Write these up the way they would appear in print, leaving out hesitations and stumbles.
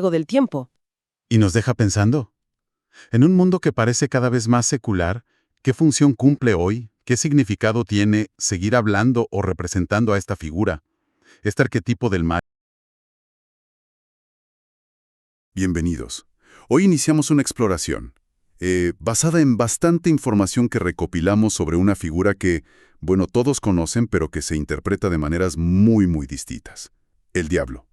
largo del tiempo. Y nos deja pensando. En un mundo que parece cada vez más secular, ¿qué función cumple hoy? ¿Qué significado tiene seguir hablando o representando a esta figura, este arquetipo del mal? Bienvenidos. Hoy iniciamos una exploración, basada en bastante información que recopilamos sobre una figura que, bueno, todos conocen, pero que se interpreta de maneras muy distintas. El diablo.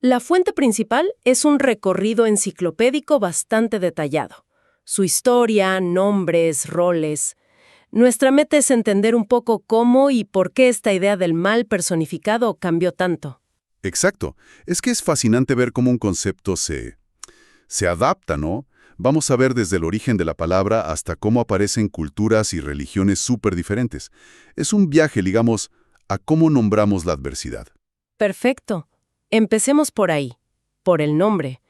La fuente principal es un recorrido enciclopédico bastante detallado. Su historia, nombres, roles. Nuestra meta es entender un poco cómo y por qué esta idea del mal personificado cambió tanto. Exacto. Es que es fascinante ver cómo un concepto se adapta, ¿no? Vamos a ver desde el origen de la palabra hasta cómo aparecen culturas y religiones súper diferentes. Es un viaje, digamos, a cómo nombramos la adversidad. Perfecto. Empecemos por ahí, por el nombre.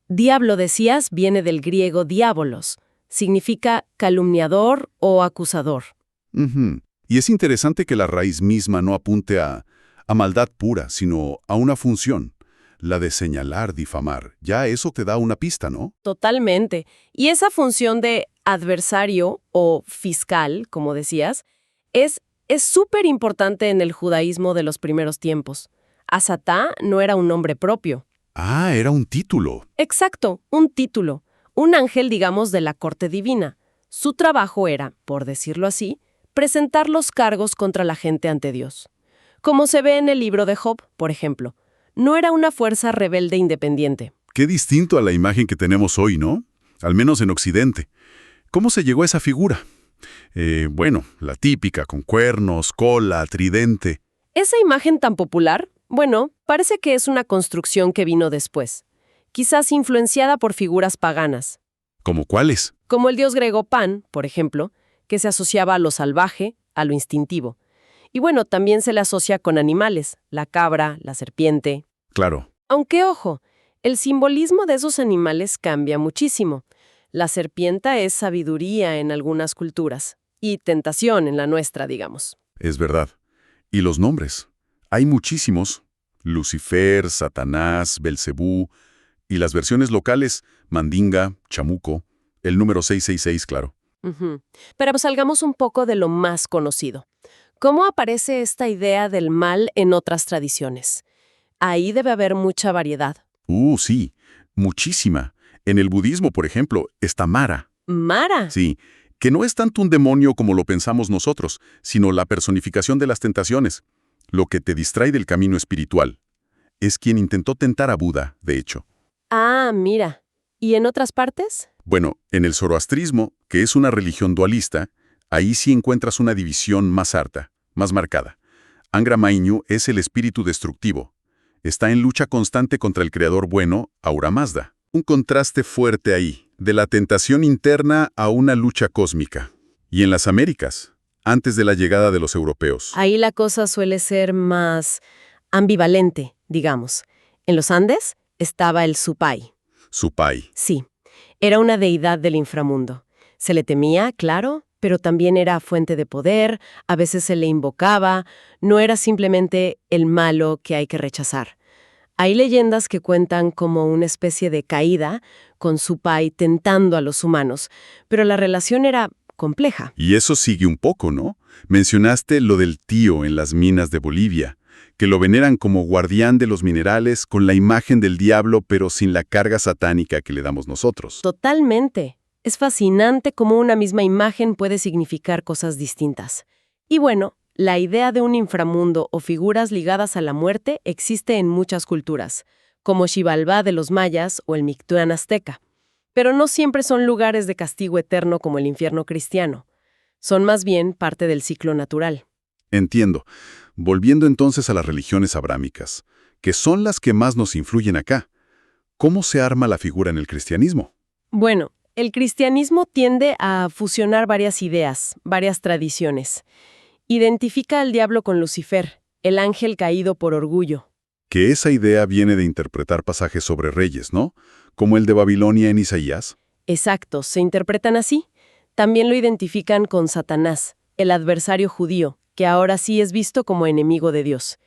Diablo, decías, viene del griego diabolos. Significa calumniador o acusador. Ujú. Y es interesante que la raíz misma no apunte a maldad pura, sino a una función, la de señalar, difamar. Ya eso te da una pista, ¿no? Totalmente. Y esa función de adversario o fiscal, como decías, es súper importante en el judaísmo de los primeros tiempos. Asatá no era un nombre propio. Ah, era un título. Exacto, un título. Un ángel, digamos, de la corte divina. Su trabajo era, por decirlo así, presentar los cargos contra la gente ante Dios. Como se ve en el libro de Job, por ejemplo. No era una fuerza rebelde independiente. Qué distinto a la imagen que tenemos hoy, ¿no? Al menos en Occidente. ¿Cómo se llegó a esa figura? Bueno, la típica, con cuernos, cola, tridente. Esa imagen tan popular, bueno, parece que es una construcción que vino después, quizás influenciada por figuras paganas, ¿Cómo cuáles? como el dios griego Pan, por ejemplo, que se asociaba a lo salvaje, a lo instintivo. Y bueno, también se le asocia con animales, la cabra, la serpiente. Claro. Aunque, ojo, el simbolismo de esos animales cambia muchísimo. La serpiente es sabiduría en algunas culturas y tentación en la nuestra, digamos. Es verdad. ¿Y los nombres? Hay muchísimos. Lucifer, Satanás, Belcebú, y las versiones locales, Mandinga, Chamuco, el número 666, claro. Ujú. Pero salgamos un poco de lo más conocido. ¿Cómo aparece esta idea del mal en otras tradiciones? Ahí debe haber mucha variedad. Sí, muchísima. En el budismo, por ejemplo, está Mara. Mara. Sí, que no es tanto un demonio como lo pensamos nosotros, sino la personificación de las tentaciones, lo que te distrae del camino espiritual. Es quien intentó tentar a Buda, de hecho. Ah, mira. ¿Y en otras partes? Bueno, en el zoroastrismo, que es una religión dualista, ahí sí encuentras una división más harta, más marcada. Angra Mainyu es el espíritu destructivo. Está en lucha constante contra el creador bueno, Ahura Mazda. Un contraste fuerte ahí, de la tentación interna a una lucha cósmica. Y en las Américas, antes de la llegada de los europeos. Ahí la cosa suele ser más ambivalente, digamos. En los Andes estaba el Supai. Supai. Sí, era una deidad del inframundo. Se le temía, claro, pero también era fuente de poder, a veces se le invocaba, no era simplemente el malo que hay que rechazar. Hay leyendas que cuentan como una especie de caída, con Supai tentando a los humanos, pero la relación era compleja. Y eso sigue un poco, ¿no? Mencionaste lo del tío en las minas de Bolivia, que lo veneran como guardián de los minerales con la imagen del diablo pero sin la carga satánica que le damos nosotros. Totalmente. Es fascinante cómo una misma imagen puede significar cosas distintas. Y bueno, la idea de un inframundo o figuras ligadas a la muerte existe en muchas culturas, como Xibalbá de los mayas o el Mictlán azteca. Pero no siempre son lugares de castigo eterno como el infierno cristiano. Son más bien parte del ciclo natural. Entiendo. Volviendo entonces a las religiones abrámicas, que son las que más nos influyen acá. ¿Cómo se arma la figura en el cristianismo? Bueno, el cristianismo tiende a fusionar varias ideas, varias tradiciones. Identifica al diablo con Lucifer, el ángel caído por orgullo. Que esa idea viene de interpretar pasajes sobre reyes, ¿no? Como el de Babilonia en Isaías. Exacto, se interpretan así. También lo identifican con Satanás, el adversario judío, que ahora sí es visto como enemigo de Dios.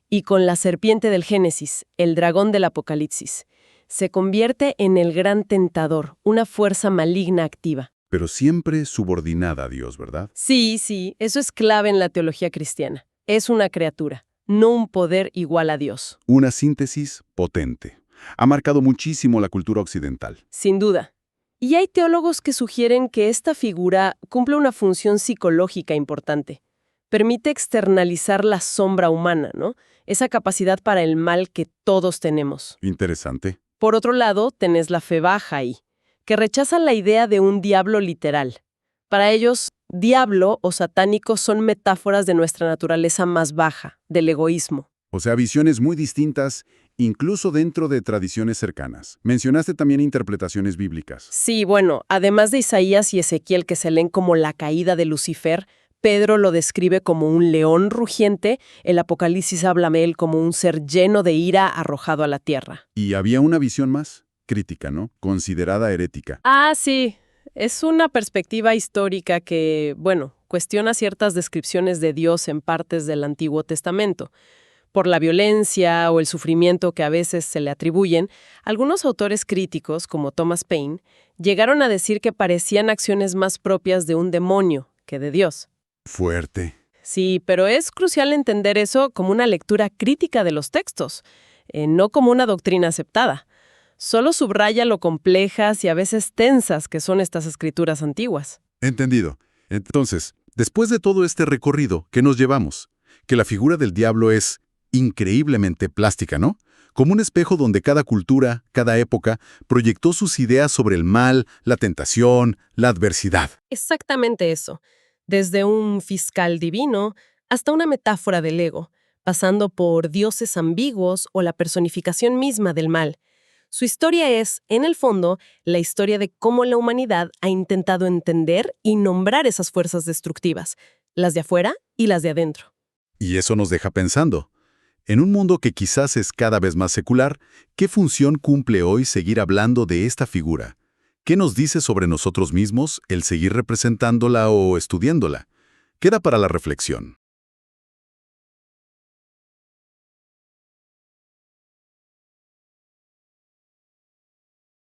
Y con la serpiente del Génesis, el dragón del Apocalipsis. se convierte en el gran tentador, una fuerza maligna activa. Pero siempre subordinada a Dios, ¿verdad? Sí, eso es clave en la teología cristiana. Es una criatura, no un poder igual a Dios. Una síntesis potente. Ha marcado muchísimo la cultura occidental. Sin duda. Y hay teólogos que sugieren que esta figura cumple una función psicológica importante. Permite externalizar la sombra humana, ¿no? Esa capacidad para el mal que todos tenemos. Interesante. Por otro lado, tenés la fe baja ahí, que rechazan la idea de un diablo literal. Para ellos, diablo o satánico son metáforas de nuestra naturaleza más baja, del egoísmo. O sea, visiones muy distintas, incluso dentro de tradiciones cercanas. Mencionaste también interpretaciones bíblicas. Sí, bueno, además de Isaías y Ezequiel que se leen como la caída de Lucifer, Pedro lo describe como un león rugiente, el Apocalipsis habla de él como un ser lleno de ira arrojado a la tierra. Y había una visión más crítica, ¿no? Considerada herética. Ah, sí. Es una perspectiva histórica que, bueno, cuestiona ciertas descripciones de Dios en partes del Antiguo Testamento. Por la violencia o el sufrimiento que a veces se le atribuyen, algunos autores críticos, como Thomas Paine, llegaron a decir que parecían acciones más propias de un demonio que de Dios. Fuerte. Sí, pero es crucial entender eso como una lectura crítica de los textos, no como una doctrina aceptada. Solo subraya lo complejas y a veces tensas que son estas escrituras antiguas. Entendido. Entonces, después de todo este recorrido, ¿qué nos llevamos? Que la figura del diablo es increíblemente plástica, ¿no? Como un espejo donde cada cultura, cada época, proyectó sus ideas sobre el mal, la tentación, la adversidad. Exactamente eso. Desde un fiscal divino hasta una metáfora del ego, pasando por dioses ambiguos o la personificación misma del mal. Su historia es, en el fondo, la historia de cómo la humanidad ha intentado entender y nombrar esas fuerzas destructivas, las de afuera y las de adentro. Y eso nos deja pensando. En un mundo que quizás es cada vez más secular, ¿qué función cumple hoy seguir hablando de esta figura? ¿Qué nos dice sobre nosotros mismos el seguir representándola o estudiándola? Queda para la reflexión.